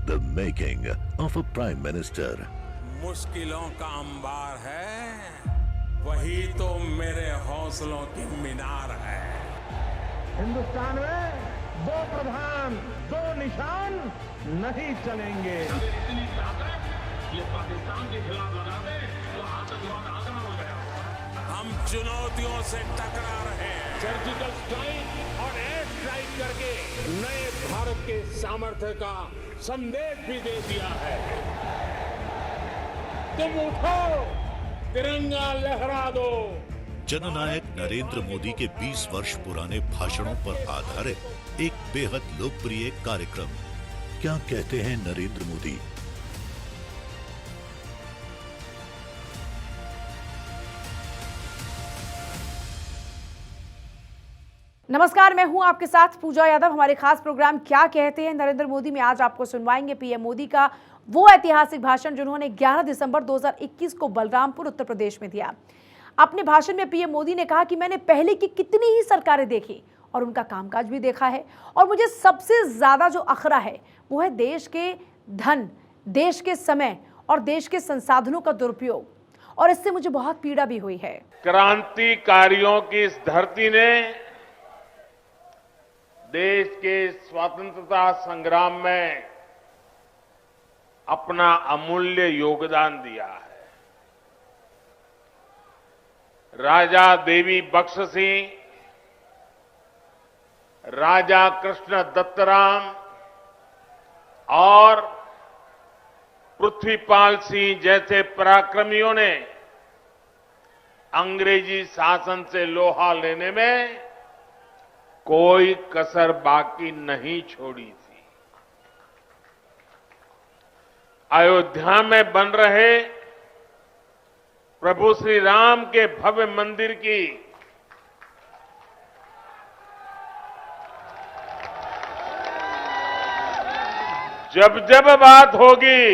The making of a Prime Minister. मुश्किलों का अंबार है, वही तो मेरे हौसलों की मीनार है। हिंदुस्तान में दो प्रधान दो निशान नहीं चलेंगे। इतनी ताकत ये पाकिस्तान के खिलाफ लगा दे तो आतंकवाद आसान हो गया। हम चुनौतियों से टकरा रहे हैं। सर्जिकल स्ट्राइक और एयर स्ट्राइक करके नए भारत के सामर्थ्य का संदेश भी दे दिया है। तुम उठो, तिरंगा लहरा दो। जननायक नरेंद्र मोदी के 20 वर्ष पुराने भाषणों पर आधारित एक बेहद लोकप्रिय कार्यक्रम। क्या कहते हैं नरेंद्र मोदी? नमस्कार, मैं हूं आपके साथ पूजा यादव। हमारे खास प्रोग्राम क्या कहते हैं नरेंद्र मोदी में आज आपको सुनवाएंगे पीएम मोदी का वो ऐतिहासिक भाषण जिन्होंने 11 दिसंबर 2021 को बलरामपुर उत्तर प्रदेश में दिया। अपने भाषण में पीएम मोदी ने कहा कि मैंने पहले की कितनी ही सरकारें देखी और उनका कामकाज भी देखा है, और मुझे सबसे ज्यादा जो अखरा है वो है देश के धन, देश के समय और देश के संसाधनों का दुरुपयोग, और इससे मुझे बहुत पीड़ा भी हुई है। क्रांतिकारियों की इस धरती ने देश के स्वतंत्रता संग्राम में अपना अमूल्य योगदान दिया है। राजा देवी बख्श सिंह, राजा कृष्ण दत्तराम और पृथ्वीपाल सिंह जैसे पराक्रमियों ने अंग्रेजी शासन से लोहा लेने में कोई कसर बाकी नहीं छोड़ी थी। अयोध्या में बन रहे प्रभु श्री राम के भव्य मंदिर की जब जब बात होगी,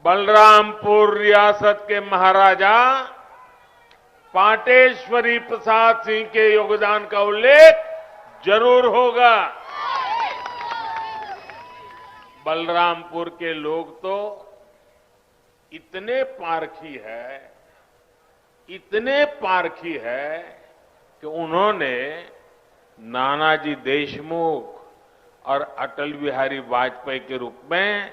बलरामपुर रियासत के महाराजा पाटेश्वरी प्रसाद सिंह के योगदान का उल्लेख जरूर होगा। बलरामपुर के लोग तो इतने पारखी है कि उन्होंने नानाजी देशमुख और अटल बिहारी वाजपेयी के रूप में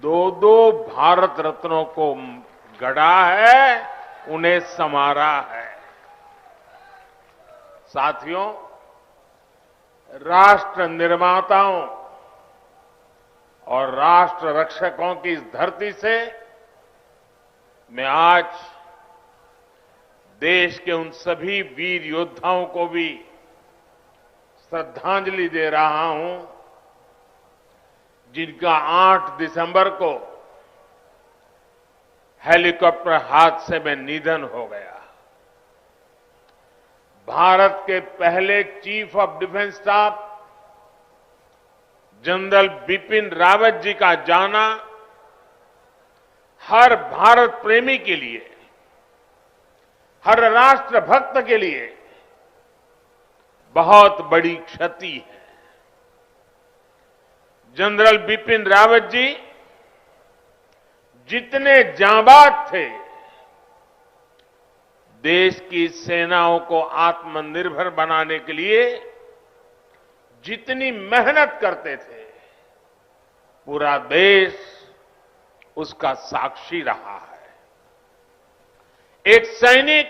दो भारत रत्नों को गढ़ा है, उन्हें संवारा है। साथियों, राष्ट्र निर्माताओं और राष्ट्र रक्षकों की इस धरती से मैं आज देश के उन सभी वीर योद्धाओं को भी श्रद्धांजलि दे रहा हूं जिनका 8 दिसंबर को हेलीकॉप्टर हादसे में निधन हो गया। भारत के पहले chief of defence staff general Bipin Rawat ji का जाना हर भारत प्रेमी के लिए, हर राष्ट्र भक्त के लिए बहुत बड़ी क्षति है। जनरल बिपिन रावत जी जितने जांबाज थे, देश की सेनाओं को आत्मनिर्भर बनाने के लिए जितनी मेहनत करते थे, पूरा देश उसका साक्षी रहा है। एक सैनिक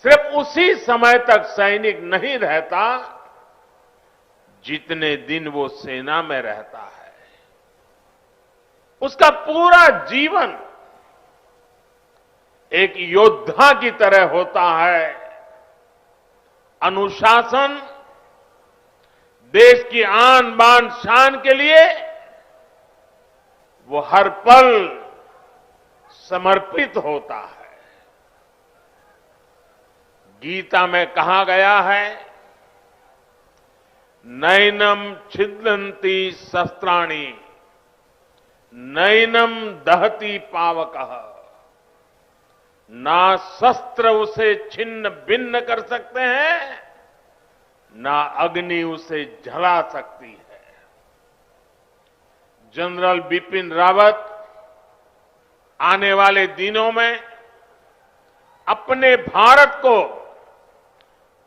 सिर्फ उसी समय तक सैनिक नहीं रहता जितने दिन वो सेना में रहता है। उसका पूरा जीवन एक योद्धा की तरह होता है। अनुशासन, देश की आन बान शान के लिए वो हर पल समर्पित होता है। गीता में कहा गया है, नैनम छिदन्ति शस्त्राणि नैनम दहति पावकः, ना शस्त्र उसे छिन्न भिन्न कर सकते हैं, ना अग्नि उसे जला सकती है। जनरल बिपिन रावत आने वाले दिनों में अपने भारत को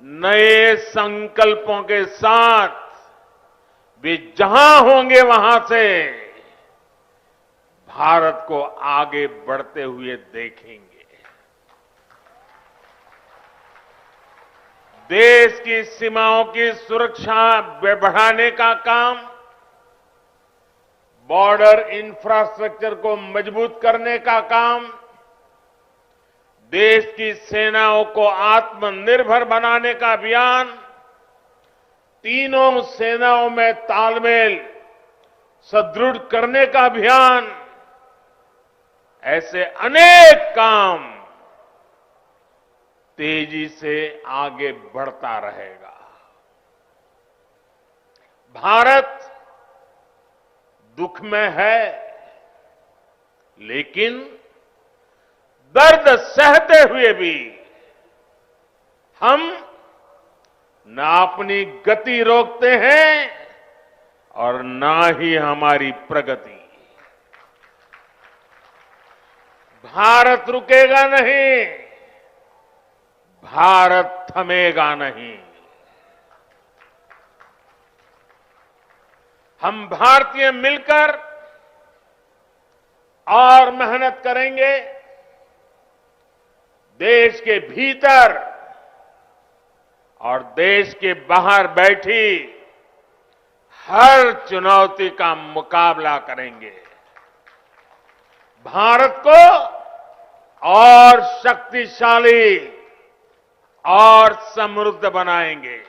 नए संकल्पों के साथ वे जहां होंगे वहां से भारत को आगे बढ़ते हुए देखेंगे। देश की सीमाओं की सुरक्षा बढ़ाने का काम, बॉर्डर इंफ्रास्ट्रक्चर को मजबूत करने का काम, देश की सेनाओं को आत्मनिर्भर बनाने का अभियान, तीनों सेनाओं में तालमेल सुदृढ़ करने का अभियान, ऐसे अनेक काम तेजी से आगे बढ़ता रहेगा। भारत दुख में है, लेकिन दर्द सहते हुए भी हम न अपनी गति रोकते हैं और ना ही हमारी प्रगति। भारत रुकेगा नहीं, भारत थमेगा नहीं। हम भारतीय मिलकर और मेहनत करेंगे। देश के भीतर और देश के बाहर बैठी हर चुनौती का मुकाबला करेंगे। भारत को और शक्तिशाली और समृद्ध बनाएंगे।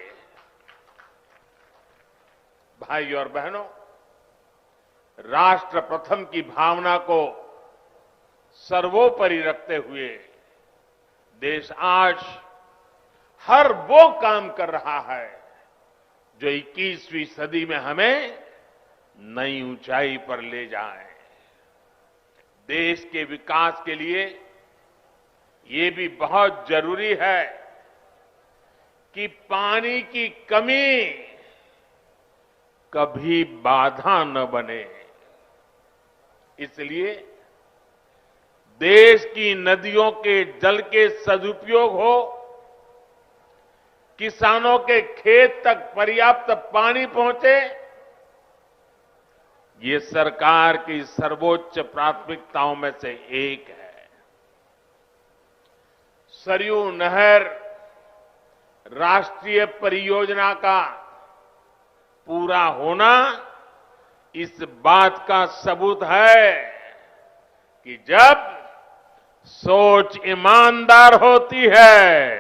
भाई और बहनों, राष्ट्र प्रथम की भावना को सर्वोपरि रखते हुए देश आज हर वो काम कर रहा है जो 21वीं सदी में हमें नई ऊंचाई पर ले जाए। देश के विकास के लिए ये भी बहुत जरूरी है कि पानी की कमी कभी बाधा न बने। इसलिए देश की नदियों के जल के सदुपयोग हो, किसानों के खेत तक पर्याप्त पानी पहुंचे, ये सरकार की सर्वोच्च प्राथमिकताओं में से एक है। सरयू नहर राष्ट्रीय परियोजना का पूरा होना इस बात का सबूत है कि जब सोच ईमानदार होती है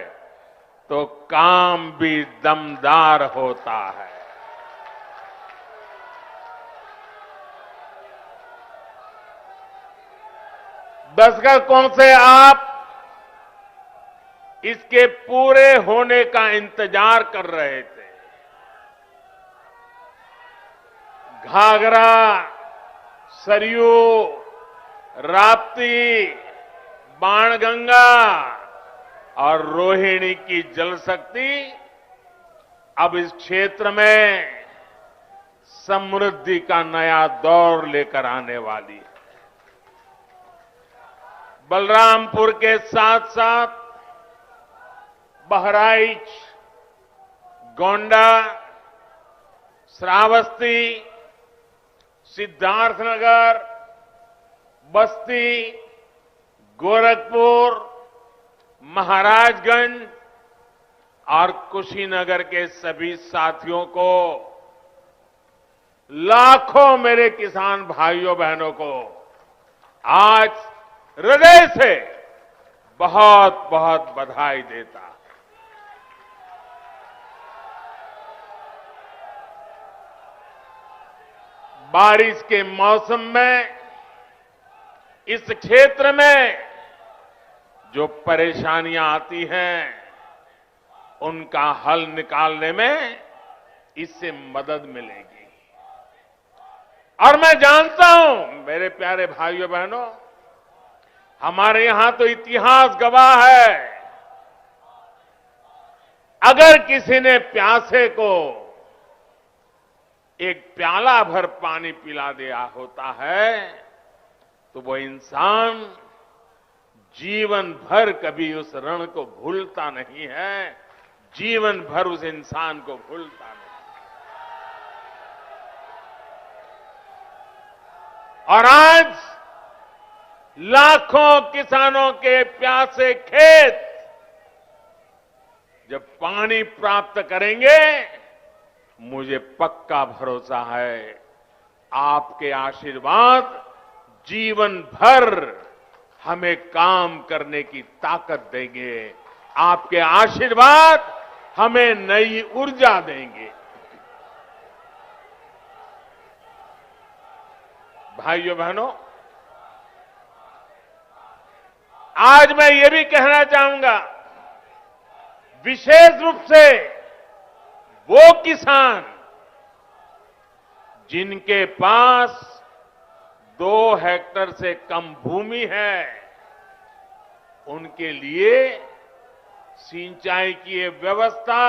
तो काम भी दमदार होता है। दशकों से आप इसके पूरे होने का इंतजार कर रहे थे। घाघरा, सरयू, राप्ती, बाणगंगा और रोहिणी की जल शक्ति अब इस क्षेत्र में समृद्धि का नया दौर लेकर आने वाली है। बलरामपुर के साथ साथ बहराइच, गोंडा, श्रावस्ती, सिद्धार्थनगर, बस्ती, गोरखपुर, महाराजगंज और कुशीनगर के सभी साथियों को, लाखों मेरे किसान भाइयों बहनों को आज हृदय से बहुत बहुत बधाई देता। बारिश के मौसम में इस क्षेत्र में जो परेशानियां आती हैं उनका हल निकालने में इससे मदद मिलेगी। और मैं जानता हूं मेरे प्यारे भाइयों बहनों, हमारे यहां तो इतिहास गवाह है, अगर किसी ने प्यासे को एक प्याला भर पानी पिला दिया होता है तो वो इंसान जीवन भर कभी उस ऋण को भूलता नहीं है, जीवन भर उस इंसान को भूलता नहीं। और आज लाखों किसानों के प्यासे खेत जब पानी प्राप्त करेंगे, मुझे पक्का भरोसा है आपके आशीर्वाद जीवन भर हमें काम करने की ताकत देंगे, आपके आशीर्वाद हमें नई ऊर्जा देंगे। भाइयों बहनों, आज मैं ये भी कहना चाहूंगा, विशेष रूप से वो किसान जिनके पास 2 हेक्टेयर से कम भूमि है, उनके लिए सिंचाई की ये व्यवस्था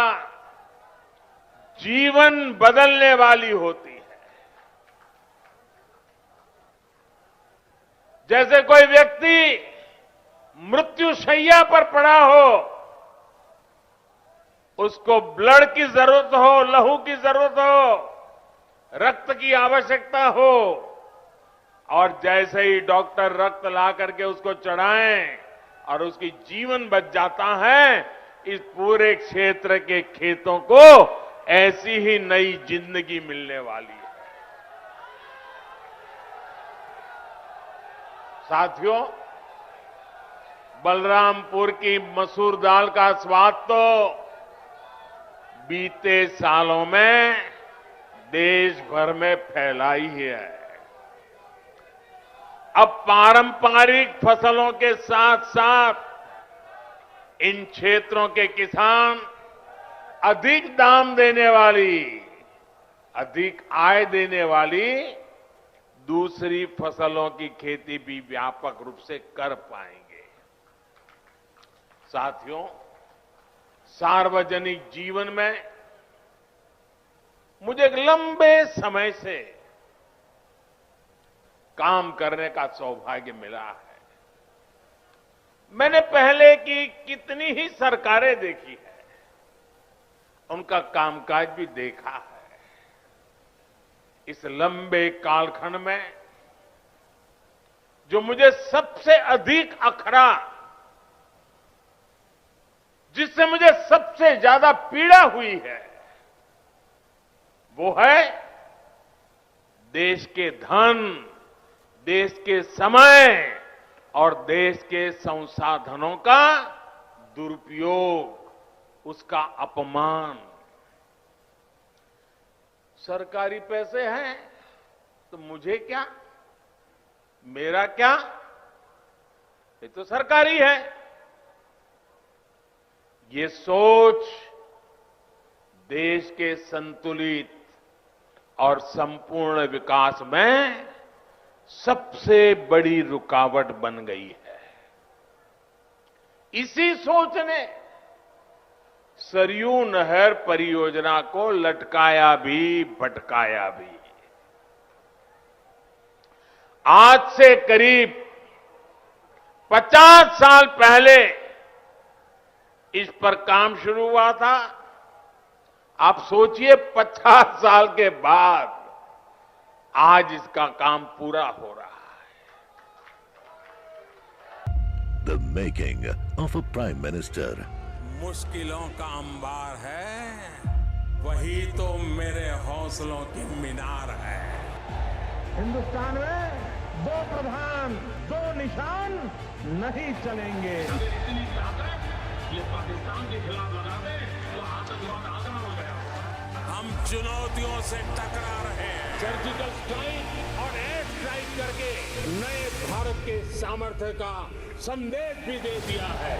जीवन बदलने वाली होती है। जैसे कोई व्यक्ति मृत्युशैया पर पड़ा हो, उसको ब्लड की जरूरत हो, लहू की जरूरत हो, रक्त की आवश्यकता हो, और जैसे ही डॉक्टर रक्त ला करके उसको चढ़ाएं और उसकी जीवन बच जाता है, इस पूरे क्षेत्र के खेतों को ऐसी ही नई जिंदगी मिलने वाली है। साथियों, बलरामपुर की मसूर दाल का स्वाद तो बीते सालों में देश भर में फैला ही है। अब पारंपरिक फसलों के साथ साथ इन क्षेत्रों के किसान अधिक दाम देने वाली, अधिक आय देने वाली दूसरी फसलों की खेती भी व्यापक रूप से कर पाएंगे। साथियों, सार्वजनिक जीवन में मुझे एक लंबे समय से काम करने का सौभाग्य मिला है। मैंने पहले की कितनी ही सरकारें देखी है, उनका कामकाज भी देखा है। इस लंबे कालखंड में जो मुझे सबसे अधिक अखरा, जिससे मुझे सबसे ज्यादा पीड़ा हुई है, वो है देश के धन, देश के समय और देश के संसाधनों का दुरुपयोग, उसका अपमान। सरकारी पैसे हैं तो मुझे क्या, मेरा क्या, ये तो सरकारी है। ये सोच देश के संतुलित और संपूर्ण विकास में सबसे बड़ी रुकावट बन गई है। इसी सोच ने सरयू नहर परियोजना को लटकाया भी, भटकाया भी। आज से करीब 50 साल पहले इस पर काम शुरू हुआ था। आप सोचिए 50 साल के बाद आज इसका काम पूरा हो रहा है। The making of a Prime Minister. मुश्किलों का अंबार है, वही तो मेरे हौसलों की मीनार है। हिंदुस्तान में 2 प्रधान 2 निशान नहीं चलेंगे। ये पाकिस्तान के खिलाफ लगा दे तो आतंकवाद आगरा हो गया। हम चुनौतियों से टकरा रहे हैं। सर्जिकल स्ट्राइक और एयर स्ट्राइक करके नए भारत के सामर्थ्य का संदेश भी दे दिया है।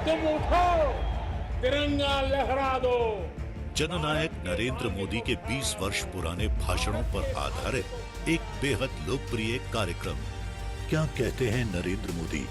तुम उठो, तिरंगा लहरा दो। जननायक नरेंद्र मोदी के 20 वर्ष पुराने भाषणों पर आधारित एक बेहद लोकप्रिय कार्यक्रम क्या कहते हैं नरेंद्र मोदी